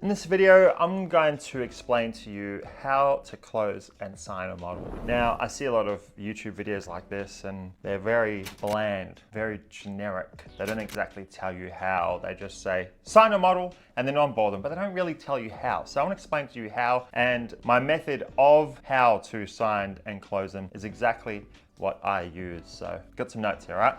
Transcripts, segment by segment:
In this video, I'm going to explain to you how to close and sign a model. Now, I see a lot of YouTube videos like this and they're very bland, very generic. They don't exactly tell you how. They just say, sign a model and then onboard them, but they don't really tell you how. So I want to explain to you how, and my method of how to sign and close them is exactly what I use. So got some notes here, right?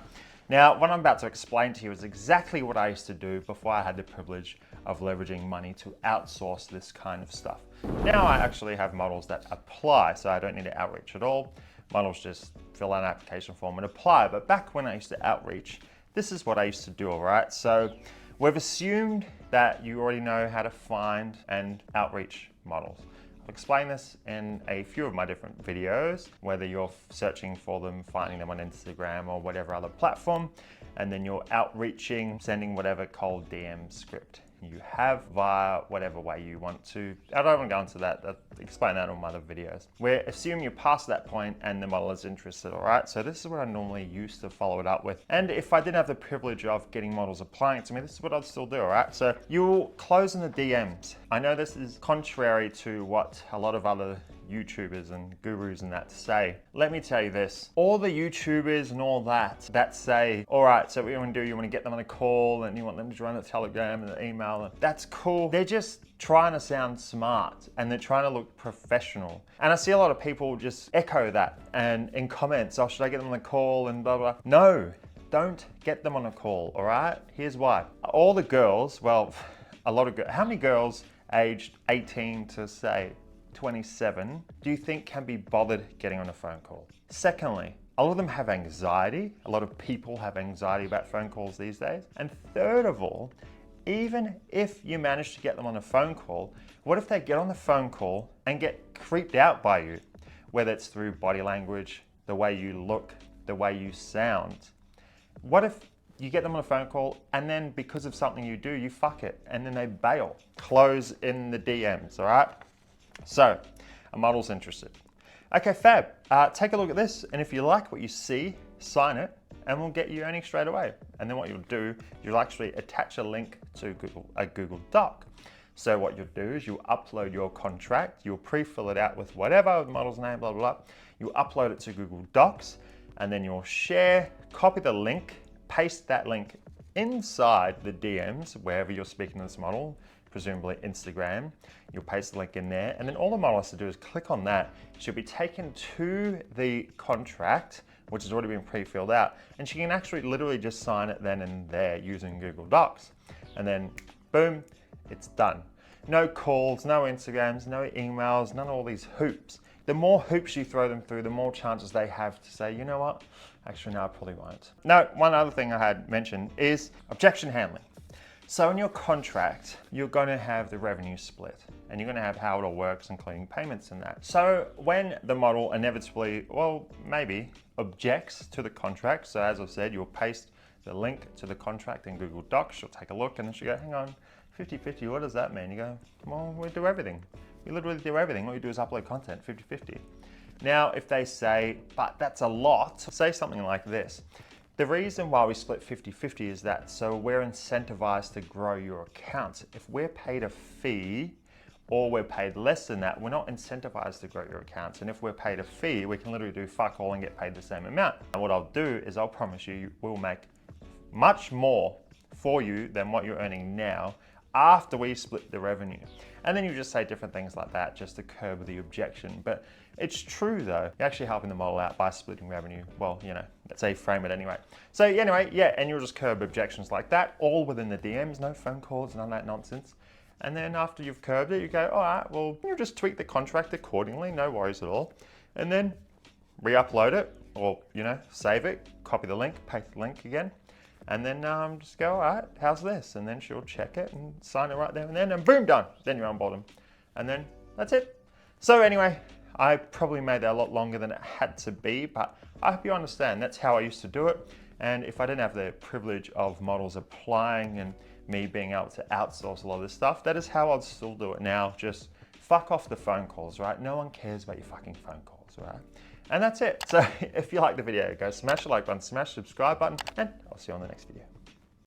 Now, what I'm about to explain to you is exactly what I used to do before I had the privilege of leveraging money to outsource this kind of stuff. Now I actually have models that apply, so I don't need to outreach at all. Models just fill out an application form and apply. But back when I used to outreach, this is what I used to do, all right? So we've assumed that you already know how to find and outreach models. I'll explain this in a few of my different videos, whether you're searching for them, finding them on Instagram or whatever other platform, and then you're outreaching, sending whatever cold DM script you have via whatever way you want to. I don't want to go into that. I'll explain that on my other videos. We're assuming you're past that point and the model is interested, all right? So this is what I normally used to follow it up with. And if I didn't have the privilege of getting models applying to me, this is what I'd still do, all right? So you'll close in the DMs. I know this is contrary to what a lot of other YouTubers and gurus and that say. Let me tell you this, all the YouTubers and all that say, all right, so what you want to do, you want to get them on a call and you want them to join the Telegram and the email, and that's cool. They're just trying to sound smart and they're trying to look professional. And I see a lot of people just echo that and in comments, oh, should I get them on a call and blah, blah. No, don't get them on a call, all right? Here's why. All the girls, well, a lot of girls, how many girls aged 18 to say 27 do you think can be bothered getting on a phone call? Secondly, a lot of them have anxiety. A lot of people have anxiety about phone calls these days. And third of all, even if you manage to get them on a phone call, what if they get on the phone call and get creeped out by you? Whether it's through body language, the way you look, the way you sound. What if you get them on a phone call and then because of something you do, you fuck it and then they bail? Close in the DMs, all right? So, a model's interested. Okay, fab. Take a look at this, and if you like what you see, sign it, and we'll get you earning straight away. And then what you'll do, you'll actually attach a link to a Google Doc. So what you'll do is you'll upload your contract, you'll pre-fill it out with whatever, the model's name, blah, blah, blah. You'll upload it to Google Docs, and then you'll share, copy the link, paste that link inside the DMs, wherever you're speaking to this model, presumably Instagram. You'll paste the link in there, and then all the model has to do is click on that. She'll be taken to the contract, which has already been pre-filled out, and she can actually literally just sign it then and there using Google Docs. And then boom, it's done. No calls, no Instagrams, no emails, none of all these hoops. The more hoops you throw them through, the more chances they have to say, you know what? Actually, no, I probably won't. Now, one other thing I had mentioned is objection handling. So in your contract, you're going to have the revenue split and you're going to have how it all works, including payments and that. So when the model inevitably, well, maybe objects to the contract. So as I've said, you'll paste the link to the contract in Google Docs. She'll take a look and then she'll go, hang on, 50-50, what does that mean? You go, well, we do everything. We literally do everything. All you do is upload content, 50-50. Now, if they say, but that's a lot, say something like this. The reason why we split 50-50 is that so we're incentivized to grow your account. If we're paid a fee or we're paid less than that, we're not incentivized to grow your accounts. And if we're paid a fee, we can literally do fuck all and get paid the same amount. And what I'll do is I'll promise you, we'll make much more for you than what you're earning now after we split the revenue. And then you just say different things like that just to curb the objection. But it's true though, you're actually helping the model out by splitting revenue. Well, you know, that's how you frame it anyway. So anyway, yeah, and you'll just curb objections like that, all within the DMs, no phone calls, none of that nonsense. And then after you've curbed it, you go, all right, well, you just tweak the contract accordingly, no worries at all. And then re-upload it or, you know, save it, copy the link, paste the link again. And then just go, all right, how's this? And then she'll check it and sign it right there and then, and boom, done. Then you're on bottom. And then that's it. So anyway, I probably made that a lot longer than it had to be, but I hope you understand that's how I used to do it. And if I didn't have the privilege of models applying and me being able to outsource a lot of this stuff, that is how I'd still do it now. Just fuck off the phone calls, right? No one cares about your fucking phone calls, right? And that's it. So if you like the video, go smash the like button, smash the subscribe button, and I'll see you on the next video.